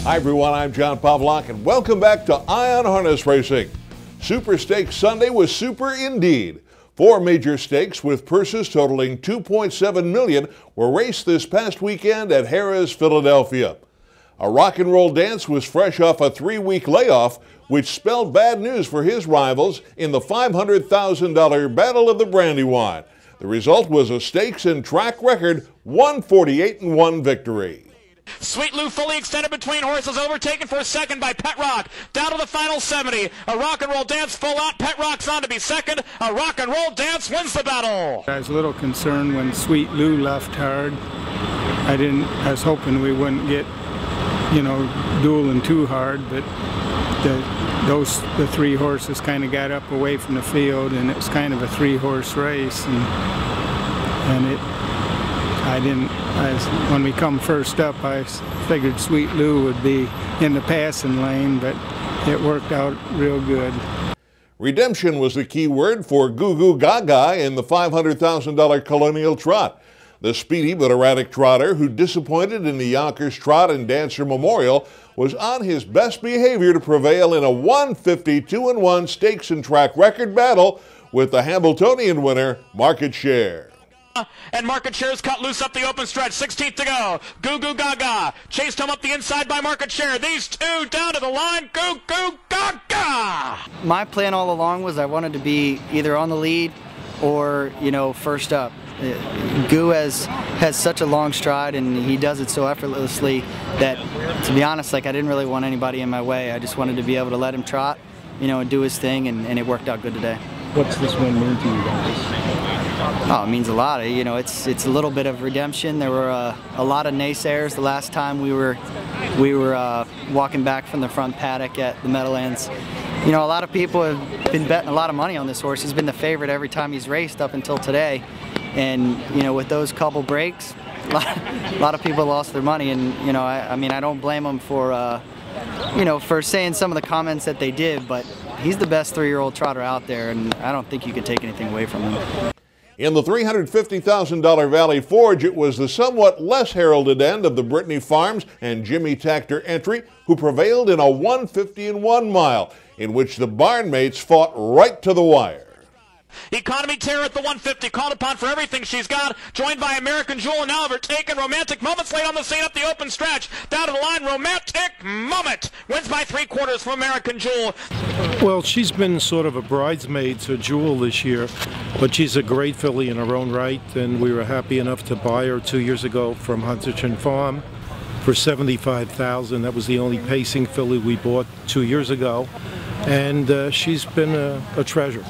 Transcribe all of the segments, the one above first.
Hi everyone, I'm John Pavlak and welcome back to Ion Harness Racing. Super Stakes Sunday was super indeed. 4 major stakes with purses totaling $2.7 million were raced this past weekend at Harrah's Philadelphia. A rock and roll dance was fresh off a 3-week layoff, which spelled bad news for his rivals in the $500,000 Battle of the Brandywine. The result was a stakes and track record 148-1 victory. Sweet Lou fully extended between horses, overtaken for second by Pet Rock. Down to the final 70. A rock and roll dance full out. Pet Rock's on to be second. A rock and roll dance wins the battle. I was a little concerned when Sweet Lou left hard. I was hoping we wouldn't get, dueling too hard, but the 3 horses kind of got up away from the field, and it was kind of a 3-horse race, when we come first up, I figured Sweet Lou would be in the passing lane, but it worked out real good. Redemption was the key word for Goo Goo Gaga in the $500,000 Colonial Trot. The speedy but erratic trotter, who disappointed in the Yonkers Trot and Dancer Memorial, was on his best behavior to prevail in a 152-1 stakes and track record battle with the Hambletonian winner, Market Share. And Market Share's cut loose up the open stretch. 16th to go. Goo Goo Gaga chased home up the inside by Market Share. These two down to the line. Goo Goo Gaga. My plan all along was I wanted to be either on the lead or, first up. Goo has such a long stride, and he does it so effortlessly that, to be honest, I didn't really want anybody in my way. I just wanted to be able to let him trot, and do his thing, and it worked out good today. What's this win mean to you guys? Oh, it means a lot. It's a little bit of redemption. There were a lot of naysayers the last time we were walking back from the front paddock at the Meadowlands. A lot of people have been betting a lot of money on this horse. He's been the favorite every time he's raced up until today. And, with those couple breaks, a lot of people lost their money. And, I don't blame them for, for saying some of the comments that they did, but he's the best 3-year-old trotter out there, and I don't think you can take anything away from him. In the $350,000 Valley Forge, it was the somewhat less heralded end of the Brittany Farms and Jimmy Takter entry who prevailed in a 150-1 mile, in which the barnmates fought right to the wire. Economy Terror at the 150, called upon for everything she's got, joined by American Jewel and now overtaken. Romantic Moments late on the scene up the open stretch. Down to the line, Romantic Moment wins by 3/4 from American Jewel. Well, she's been sort of a bridesmaid to Jewel this year, but she's a great filly in her own right, and we were happy enough to buy her 2 years ago from Huntington Farm for $75,000. That was the only pacing filly we bought 2 years ago, and she's been a treasure.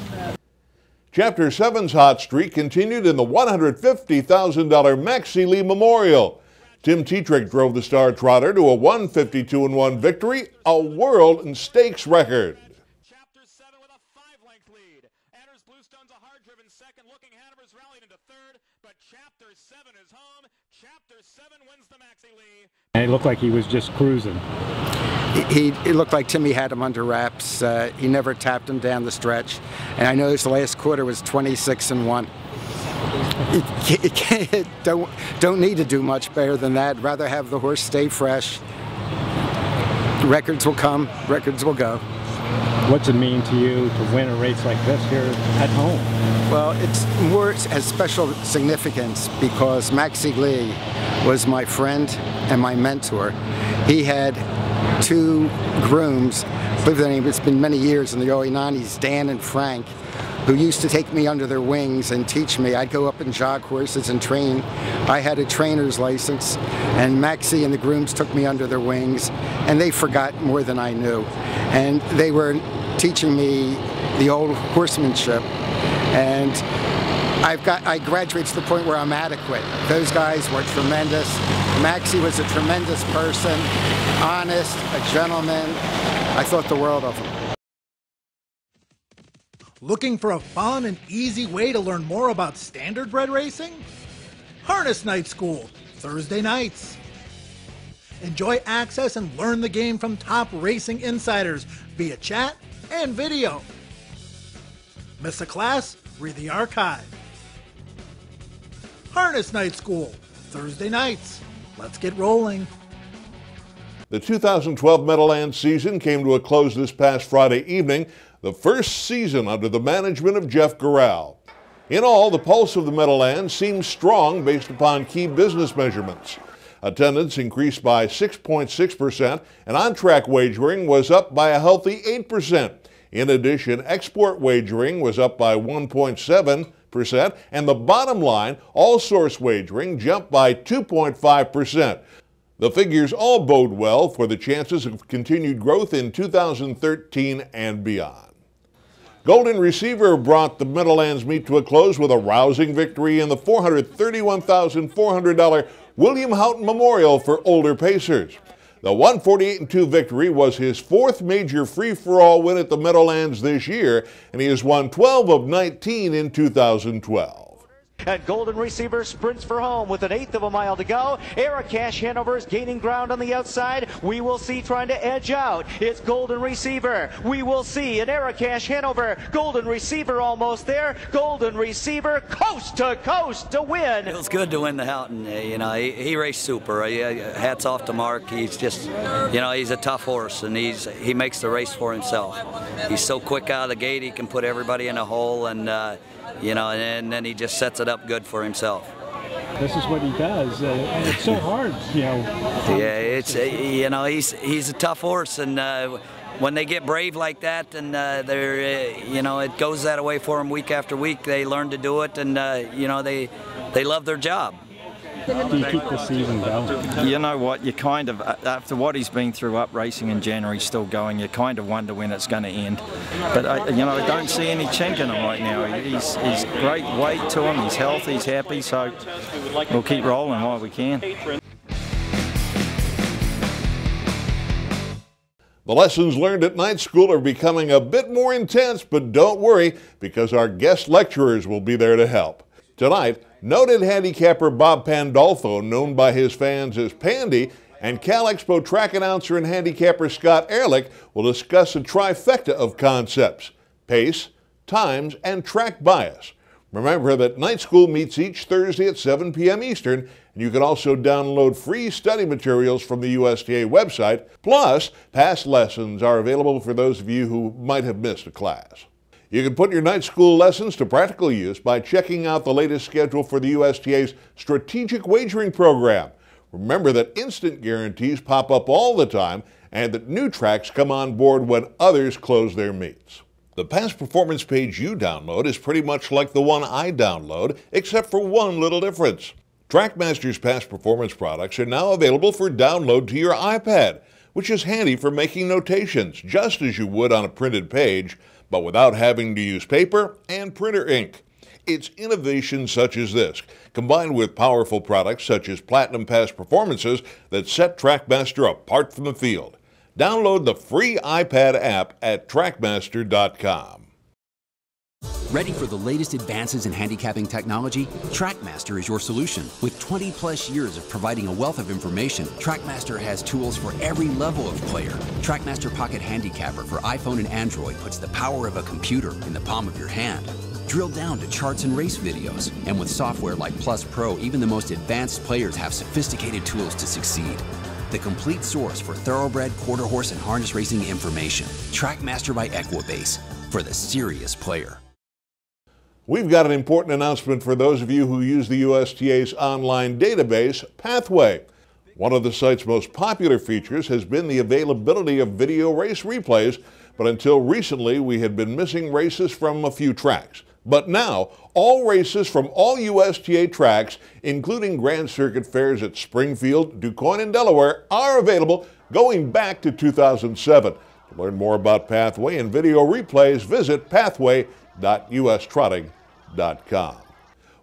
Chapter 7's hot streak continued in the $150,000 Maxie Lee Memorial. Tim Tetrick drove the star trotter to a 152-1 victory, a world and stakes record. Chapter 7 with a 5-length lead. Anders Bluestone's a hard-driven second. Looking Hanover's rallied into third, but Chapter 7 is home. Chapter 7 wins the Maxie Lee. And it looked like he was just cruising. It looked like Timmy had him under wraps. He never tapped him down the stretch. And I noticed the last quarter was 26-1. Don't need to do much better than that. Rather have the horse stay fresh. Records will come, records will go. What's it mean to you to win a race like this here at home? Well, has special significance because Maxie Lee was my friend and my mentor. He had 2 grooms, it's been many years in the early 90s, Dan and Frank, who used to take me under their wings and teach me. I'd go up and jog horses and train. I had a trainer's license, and Maxie and the grooms took me under their wings, and they forgot more than I knew. And they were teaching me the old horsemanship, and I graduated to the point where I'm adequate. Those guys were tremendous. Maxie was a tremendous person, honest, a gentleman. I thought the world of him. Looking for a fun and easy way to learn more about standardbred racing? Harness Night School, Thursday nights. Enjoy access and learn the game from top racing insiders via chat and video. Miss a class? Read the archive. Harness Night School, Thursday nights. Let's get rolling. The 2012 Meadowlands season came to a close this past Friday evening, the first season under the management of Jeff Garral. In all, the pulse of the Meadowlands seems strong based upon key business measurements. Attendance increased by 6.6%, and on-track wagering was up by a healthy 8%. In addition, export wagering was up by 1.7%, and the bottom line, all-source wagering, jumped by 2.5%. The figures all bode well for the chances of continued growth in 2013 and beyond. Golden Receiver brought the Meadowlands meet to a close with a rousing victory in the $431,400 William Houghton Memorial for older pacers. The 148-2 victory was his fourth major free-for-all win at the Meadowlands this year, and he has won 12 of 19 in 2012. And Golden Receiver sprints for home with an eighth of a mile to go. Harrah Cash Hanover is gaining ground on the outside. We will see trying to edge out. It's Golden Receiver. We will see an Harrah Cash Hanover. Golden Receiver almost there. Golden Receiver coast to win. It was good to win the Houghton. You know, he raced super. Hats off to Mark. He's just, you know, he's a tough horse, and he makes the race for himself. He's so quick out of the gate. He can put everybody in a hole, and you know, and then he just sets it up good for himself. This is what he does. It's so hard, you know. Yeah, it's you know, he's a tough horse, and when they get brave like that, and they're you know, it goes that way for them week after week. They learn to do it, and you know, they love their job. Do you keep the season going? You know what, you kind of, after what he's been through up racing in January, still going, you kind of wonder when it's going to end. But, you know, I don't see any chink in him right now. He's great weight to him, he's healthy, he's happy, so we'll keep rolling while we can. The lessons learned at night school are becoming a bit more intense, but don't worry, because our guest lecturers will be there to help. Tonight, noted handicapper Bob Pandolfo, known by his fans as Pandy, and Cal Expo track announcer and handicapper Scott Ehrlich will discuss a trifecta of concepts: pace, times, and track bias. Remember that night school meets each Thursday at 7 p.m. Eastern, and you can also download free study materials from the USTA website. Plus, past lessons are available for those of you who might have missed a class. You can put your night school lessons to practical use by checking out the latest schedule for the USTA's Strategic Wagering Program. Remember that instant guarantees pop up all the time, and that new tracks come on board when others close their meets. The past performance page you download is pretty much like the one I download, except for one little difference. TrackMaster's past performance products are now available for download to your iPad, which is handy for making notations, just as you would on a printed page, but without having to use paper and printer ink. It's innovation such as this, combined with powerful products such as Platinum Past Performances, that set TrackMaster apart from the field. Download the free iPad app at trackmaster.com. Ready for the latest advances in handicapping technology? TrackMaster is your solution. With 20+ years of providing a wealth of information, TrackMaster has tools for every level of player. TrackMaster Pocket Handicapper for iPhone and Android puts the power of a computer in the palm of your hand. Drill down to charts and race videos. And with software like Plus Pro, even the most advanced players have sophisticated tools to succeed. The complete source for thoroughbred, quarter horse, and harness racing information. TrackMaster by Equibase, for the serious player. We've got an important announcement for those of you who use the USTA's online database, Pathway. One of the site's most popular features has been the availability of video race replays, but until recently we had been missing races from a few tracks. But now, all races from all USTA tracks, including Grand Circuit fairs at Springfield, DuQuoin, and Delaware, are available going back to 2007. To learn more about Pathway and video replays, visit pathway.ustrotting.com.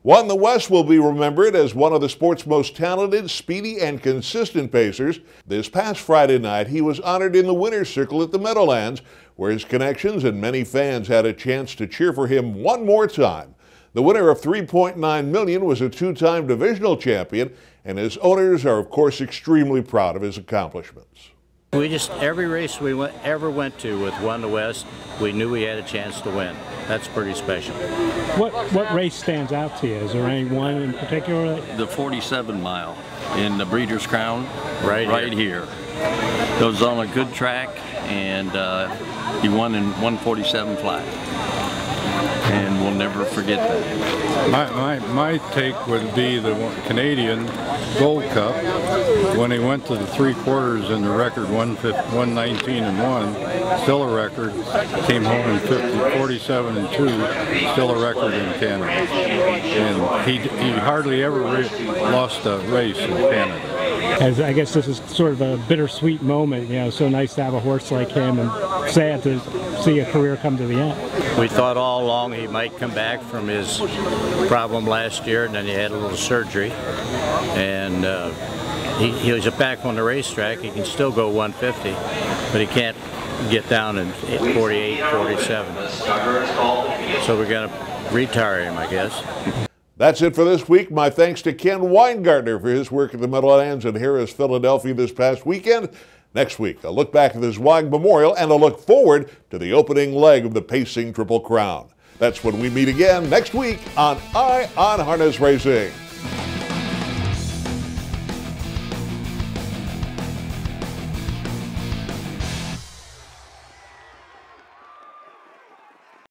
Juan the West will be remembered as one of the sport's most talented, speedy, and consistent pacers. This past Friday night, he was honored in the winner's circle at the Meadowlands, where his connections and many fans had a chance to cheer for him one more time. The winner of $3.9 million was a two-time divisional champion, and his owners are, of course, extremely proud of his accomplishments. We just, every race we ever went to with Juan the West, we knew we had a chance to win. That's pretty special. What race stands out to you? Is there any one in particular? The 47 mile. in the Breeders' Crown right here. It was on a good track, and he won in 147 flat. And we'll never forget that. My take would be the Canadian Gold Cup when he went to the 3/4 in the record 119 and 1, still a record. Came home in 47 and 2, still a record in Canada. And he hardly ever lost a race in Canada. As I guess this is sort of a bittersweet moment, you know, so nice to have a horse like him and sad to see a career come to the end. We thought all along he might come back from his problem last year, and then he had a little surgery. And he was back on the racetrack. He can still go 150, but he can't get down in 48, 47. So we're going to retire him, I guess. That's it for this week. My thanks to Ken Weingartner for his work at the Meadowlands and Harrah's Philadelphia this past weekend. Next week, a look back at the Zweig Memorial and a look forward to the opening leg of the Pacing Triple Crown. That's when we meet again next week on Eye on Harness Racing.